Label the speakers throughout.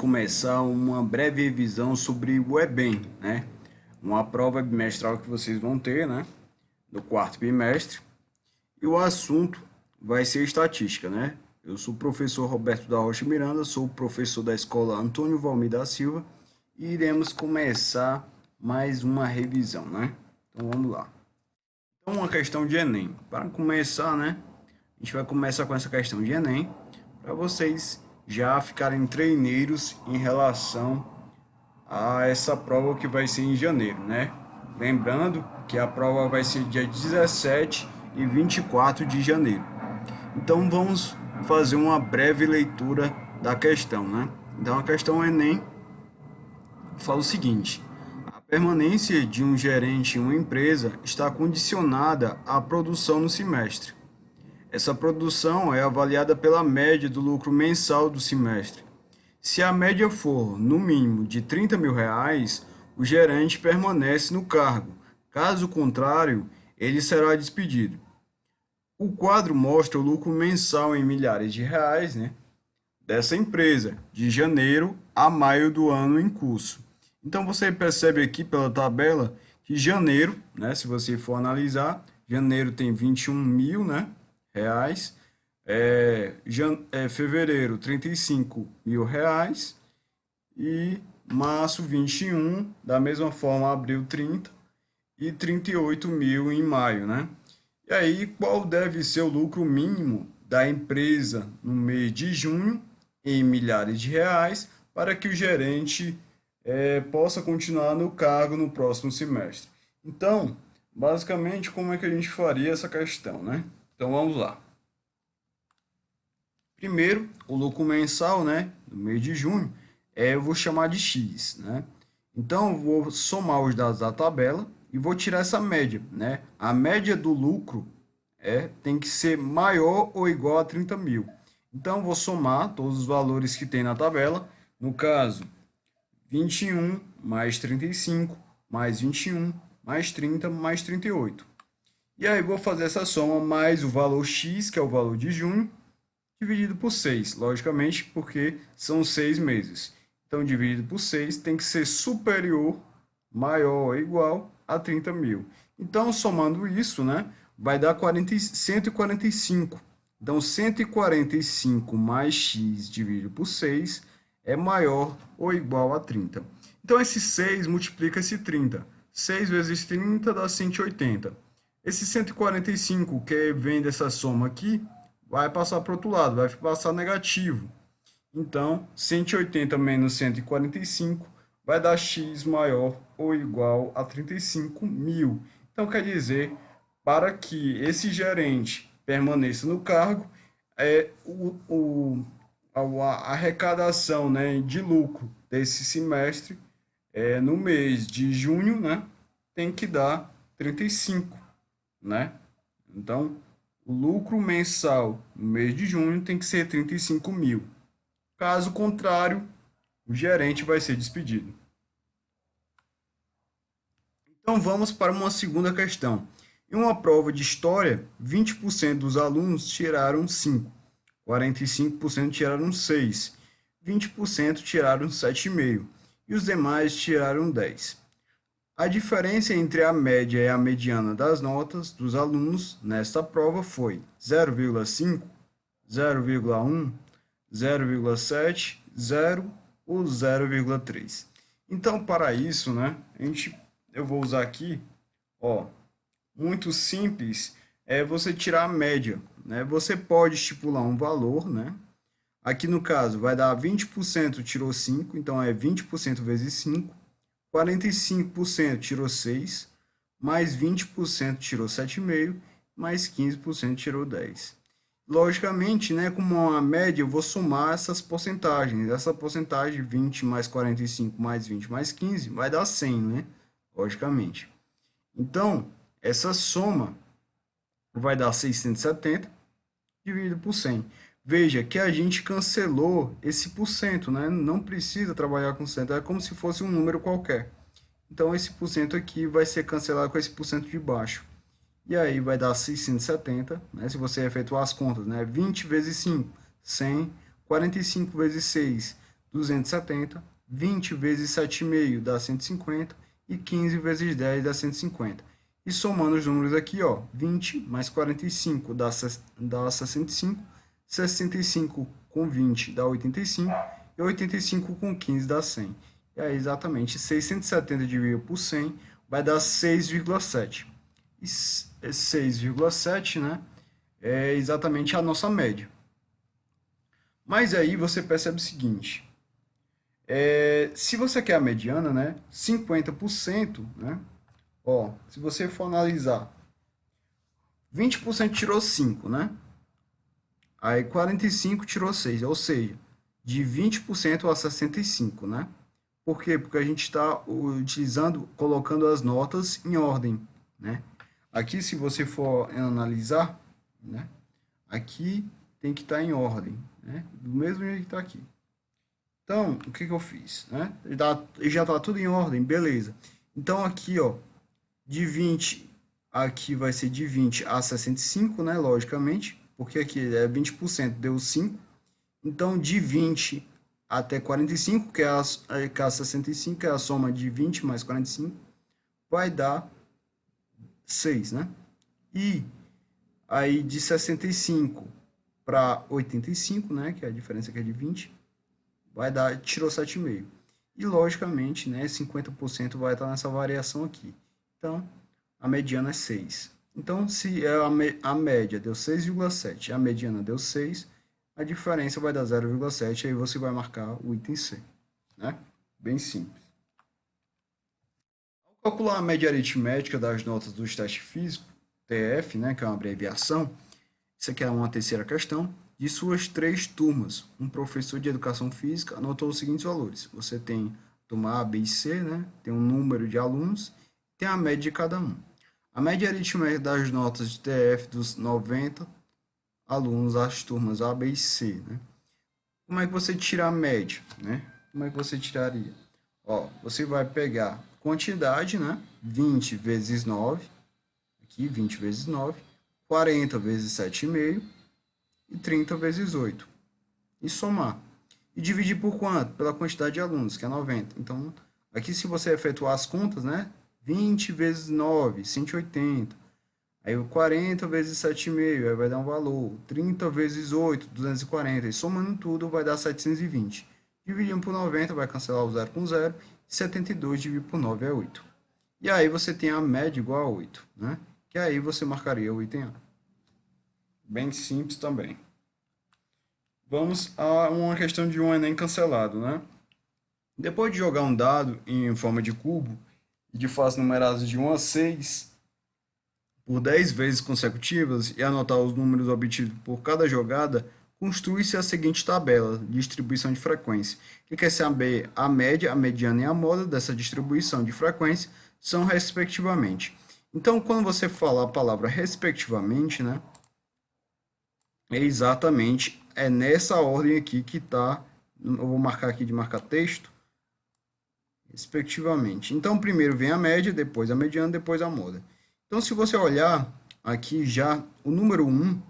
Speaker 1: começar uma breve revisão sobre o Enem, né? Uma prova bimestral que vocês vão ter, né? No quarto bimestre. E o assunto vai ser estatística, né? Eu sou o professor Roberto da Rocha Miranda, sou professor da escola Antônio Valmir da Silva e iremos começar mais uma revisão, né? Então vamos lá. Então, uma questão de Enem. Para começar, né? A gente vai começar com essa questão de Enem, para vocês já ficarem treineiros em relação a essa prova que vai ser em janeiro, né? Lembrando que a prova vai ser dia 17 e 24 de janeiro. Então vamos fazer uma breve leitura da questão, né? Então a questão Enem fala o seguinte: a permanência de um gerente em uma empresa está condicionada à produção no semestre. Essa produção é avaliada pela média do lucro mensal do semestre. Se a média for, no mínimo, de R$ 30.000, o gerente permanece no cargo. Caso contrário, ele será despedido. O quadro mostra o lucro mensal em milhares de reais, né, dessa empresa, de janeiro a maio do ano em curso. Então você percebe aqui pela tabela que janeiro, né, se você for analisar, janeiro tem 21 mil, né, reais, fevereiro 35 mil reais e março 21, da mesma forma abril 30 e 38 mil em maio, né? E aí qual deve ser o lucro mínimo da empresa no mês de junho em milhares de reais para que o gerente possa continuar no cargo no próximo semestre? Então, basicamente, como é que a gente faria essa questão, né? Então vamos lá. Primeiro, o lucro mensal, né, no mês de junho, eu vou chamar de X, né? Então, eu vou somar os dados da tabela e vou tirar essa média, né? A média do lucro tem que ser maior ou igual a 30 mil. Então, eu vou somar todos os valores que tem na tabela. No caso, 21 mais 35, mais 21, mais 30, mais 38. E aí, vou fazer essa soma mais o valor X, que é o valor de junho, dividido por 6, logicamente, porque são 6 meses. Então, dividido por 6 tem que ser superior, maior ou igual a 30 mil. Então, somando isso, né, vai dar 145. Então, 145 mais x dividido por 6 é maior ou igual a 30. Então, esse 6 multiplica esse 30. 6 vezes 30 dá 180. Esse 145 que vem dessa soma aqui, vai passar para o outro lado, vai passar negativo. Então, 180 menos 145 vai dar x maior ou igual a 35 mil. Então, quer dizer, para que esse gerente permaneça no cargo, a arrecadação, né, de lucro desse semestre, no mês de junho, né, tem que dar 35, né? Então, o lucro mensal no mês de junho tem que ser 35 mil. Caso contrário, o gerente vai ser despedido. Então vamos para uma segunda questão. Em uma prova de história, 20% dos alunos tiraram 5, 45% tiraram 6, 20% tiraram 7,5 e os demais tiraram 10. A diferença entre a média e a mediana das notas dos alunos nesta prova foi 0,5, 0,1, 0,7, 0 ou 0,3. Então, para isso, né, eu vou usar aqui, ó, muito simples, é você tirar a média, né? Você pode estipular um valor, né? Aqui no caso vai dar 20% tirou 5, então é 20% vezes 5. 45% tirou 6, mais 20% tirou 7,5, mais 15% tirou 10. Logicamente, né, como uma média, eu vou somar essas porcentagens. Essa porcentagem, 20 mais 45 mais 20 mais 15, vai dar 100, né? Logicamente. Então, essa soma vai dar 670 dividido por 100. Veja que a gente cancelou esse porcento, né? Não precisa trabalhar com cento, é como se fosse um número qualquer. Então, esse porcento aqui vai ser cancelado com esse porcento de baixo. E aí vai dar 670, né? Se você efetuar as contas, né? 20 vezes 5, 100. 45 vezes 6, 270, 20 vezes 7,5 dá 150 e 15 vezes 10 dá 150. E somando os números aqui, ó, 20 mais 45 dá 65, 65 com 20 dá 85 e 85 com 15 dá 100. E aí, exatamente, 670 dividido por 100 vai dar 6,7. E 6,7, né, é exatamente a nossa média. Mas aí você percebe o seguinte, se você quer a mediana, né, 50%, né, ó, se você for analisar, 20% tirou 5, né, aí 45 tirou 6, ou seja, de 20% a 65, né? Por quê? Porque a gente está utilizando, colocando as notas em ordem, né? Aqui, se você for analisar, né, aqui tem que estar em ordem, né, do mesmo jeito que está aqui. Então, o que que eu fiz, né? Já está tudo em ordem, beleza. Então, aqui, ó, de 20, aqui vai ser de 20 a 65, né, logicamente, porque aqui é 20%, deu 5. Então, de 20 até 45, que é a 65, que é a soma de 20 mais 45, vai dar 6, né? E aí, de 65 para 85, né, que é a diferença aqui é de 20, vai dar, tirou 7,5. E, logicamente, né, 50% vai estar nessa variação aqui. Então, a mediana é 6. Então, se a média deu 6,7 e a mediana deu 6, a diferença vai dar 0,7, aí você vai marcar o item C, né? Bem simples. Ao calcular a média aritmética das notas dos testes físicos, TF, né, que é uma abreviação, isso aqui é uma terceira questão. De suas 3 turmas, um professor de educação física anotou os seguintes valores. Você tem turma A, B e C, né? Tem um número de alunos, tem a média de cada um. A média aritmética das notas de TF dos 90 alunos das turmas A, B e C, né? Como é que você tira a média, né? Como é que você tiraria? Ó, você vai pegar quantidade, né? 20 vezes 9, aqui 20 vezes 9, 40 vezes 7,5 e 30 vezes 8. E somar. E dividir por quanto? Pela quantidade de alunos, que é 90. Então, aqui se você efetuar as contas, né? 20 vezes 9, 180. Aí o 40 vezes 7,5, aí vai dar um valor. 30 vezes 8, 240. E somando tudo vai dar 720. Dividindo por 90 vai cancelar o 0 com 0. 72 dividido por 9 é 8. E aí você tem a média igual a 8, né? Que aí você marcaria o item A. Bem simples também. Vamos a uma questão de um Enem cancelado, né? Depois de jogar um dado em forma de cubo e de faces numeradas de 1 a 6 por 10 vezes consecutivas e anotar os números obtidos por cada jogada, construi-se a seguinte tabela de distribuição de frequência, que quer saber a média, a mediana e a moda dessa distribuição de frequência são respectivamente. Então, quando você fala a palavra respectivamente, né, é exatamente nessa ordem aqui que está, eu vou marcar aqui de marcar texto, respectivamente. Então, primeiro vem a média, depois a mediana, depois a moda. Então, se você olhar aqui já o número 1,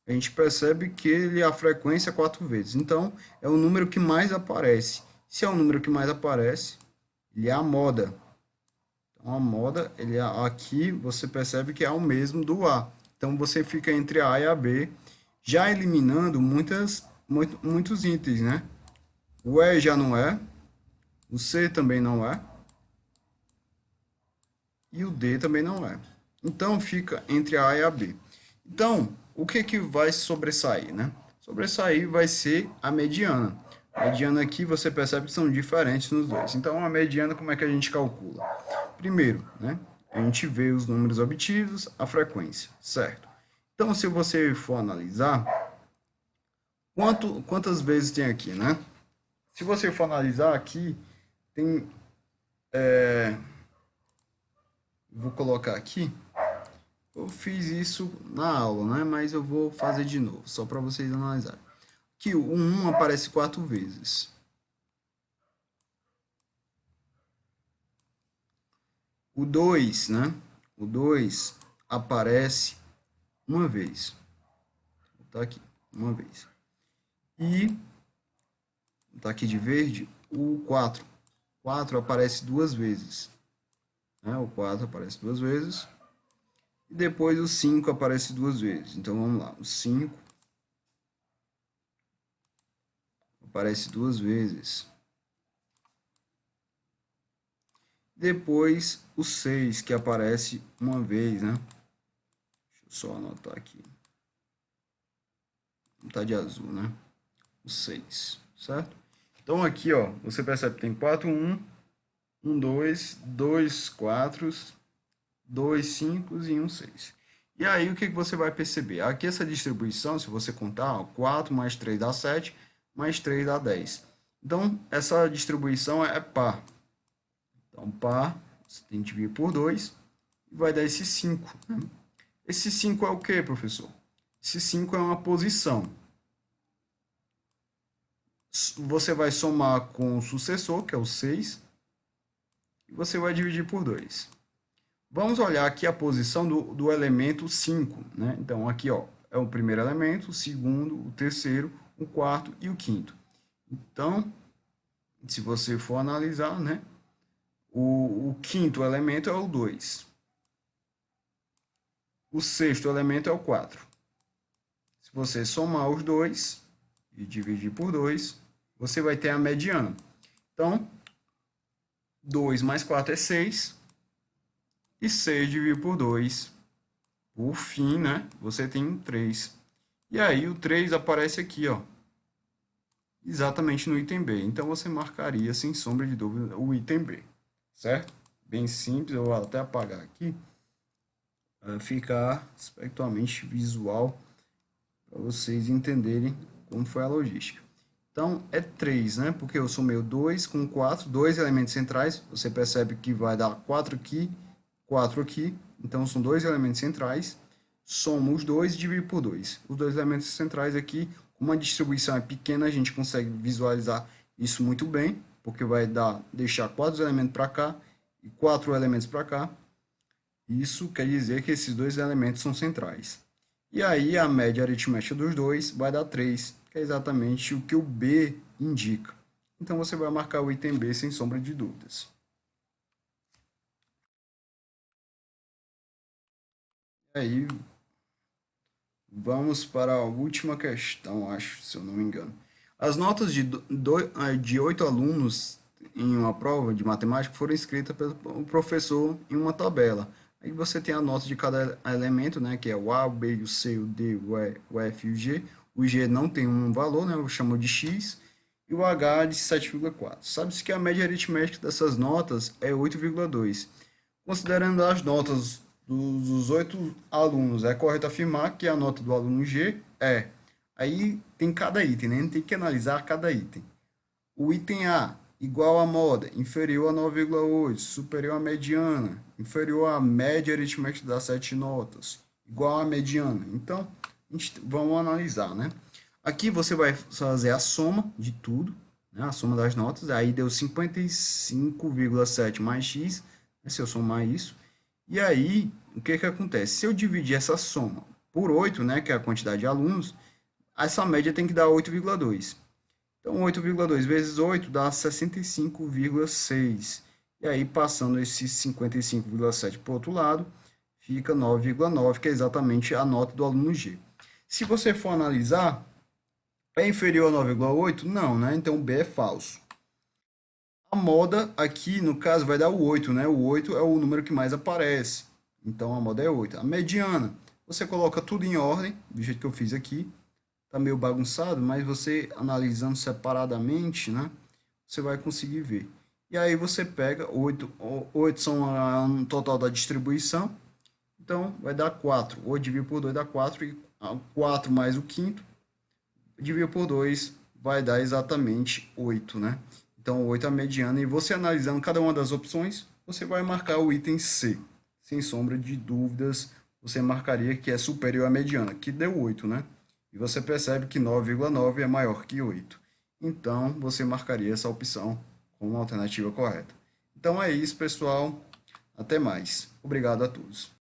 Speaker 1: a gente percebe que ele a frequência é 4 vezes. Então, é o número que mais aparece. Se é o número que mais aparece, ele é a moda. Então, a moda, ele aqui você percebe que é o mesmo do A. Então, você fica entre a A e a B, já eliminando muitos itens, né? O E já não é, o C também não é, e o D também não é. Então, fica entre a A e a B. Então, o que que vai sobressair, né? Sobressair vai ser a mediana. A mediana aqui você percebe que são diferentes nos dois. Então, a mediana, como é que a gente calcula? Primeiro, né? A gente vê os números obtidos, a frequência, certo? Então, se você for analisar, quantas vezes tem aqui, né? Se você for analisar aqui, tem... vou colocar aqui. Eu fiz isso na aula, né? Mas eu vou fazer de novo, só para vocês analisarem. Aqui o 1 aparece 4 vezes. O 2, né? O 2 aparece uma vez. Tá aqui, uma vez. E tá aqui de verde, o 4. 4 aparece duas vezes, né? O 4 aparece duas vezes. E depois o 5 aparece duas vezes. Então vamos lá, o 5 aparece duas vezes. Depois o 6 que aparece uma vez, né? Deixa eu só anotar aqui. Tá de azul, né? O 6, certo? Então aqui, ó, você percebe que tem 4, 1, 1, 2, 2, 4, 2, 5 e 1, 6. E aí o que você vai perceber? Aqui essa distribuição, se você contar, ó, 4 mais 3 dá 7, mais 3 dá 10. Então essa distribuição é par. Então par, você tem que dividir por 2 e vai dar esse 5, né? Esse 5 é o que, professor? Esse 5 é uma posição. Você vai somar com o sucessor, que é o 6, e você vai dividir por 2. Vamos olhar aqui a posição do elemento 5, né? Então, aqui, ó, é o primeiro elemento, o segundo, o terceiro, o quarto e o quinto. Então, se você for analisar, né? O quinto elemento é o 2. O sexto elemento é o 4. Se você somar os dois e dividir por 2, você vai ter a mediana. Então, 2 mais 4 é 6. E 6 dividido por 2. Por fim, né? Você tem 3. E aí o 3 aparece aqui, ó. Exatamente no item B. Então você marcaria, sem sombra de dúvida, o item B. Certo? Bem simples. Eu vou até apagar aqui. Para ficar aspectualmente visual. Para vocês entenderem como foi a logística. Então, é 3, né? Porque eu somei o 2 com 4, dois elementos centrais. Você percebe que vai dar 4 aqui, 4 aqui. Então, são dois elementos centrais. Soma os dois e divide por 2. Os dois elementos centrais aqui, como a distribuição é pequena, a gente consegue visualizar isso muito bem, porque vai deixar 4 elementos para cá e 4 elementos para cá. Isso quer dizer que esses dois elementos são centrais. E aí a média aritmética dos dois vai dar 3, que é exatamente o que o B indica. Então você vai marcar o item B sem sombra de dúvidas. E aí vamos para a última questão, acho, se eu não me engano. As notas de 8 alunos em uma prova de matemática foram escritas pelo professor em uma tabela. Aí você tem a nota de cada elemento, né, que é o A, o B, o C, o D, o E, o F e o G. O G não tem um valor, né, eu chamo de X, e o H de 7,4. Sabe-se que a média aritmética dessas notas é 8,2. Considerando as notas dos 8 alunos, é correto afirmar que a nota do aluno G é. Aí tem cada item, né? A gente tem que analisar cada item. O item A, igual à moda, inferior a 9,8, superior à mediana, inferior à média aritmética das 7 notas, igual à mediana. Então, vamos analisar, né? Aqui você vai fazer a soma de tudo, né? A soma das notas, aí deu 55,7 mais x, né? Se eu somar isso. E aí, o que que acontece? Se eu dividir essa soma por 8, né, que é a quantidade de alunos, essa média tem que dar 8,2. Então, 8,2 vezes 8 dá 65,6. E aí, passando esse 55,7 para o outro lado, fica 9,9, que é exatamente a nota do aluno G. Se você for analisar, é inferior a 9,8? Não, né? Então, B é falso. A moda aqui, no caso, vai dar o 8, né? O 8 é o número que mais aparece. Então, a moda é 8. A mediana, você coloca tudo em ordem, do jeito que eu fiz aqui. Tá meio bagunçado, mas você analisando separadamente, né? Você vai conseguir ver. E aí você pega 8, 8 são um total da distribuição. Então, vai dar 4. 8 dividido por 2 dá 4. E 4 mais o quinto, dividido por 2, vai dar exatamente 8, né? Então, 8 é a mediana. E você analisando cada uma das opções, você vai marcar o item C. Sem sombra de dúvidas, você marcaria que é superior à mediana, que deu 8, né? E você percebe que 9,9 é maior que 8. Então, você marcaria essa opção como a alternativa correta. Então é isso, pessoal. Até mais. Obrigado a todos.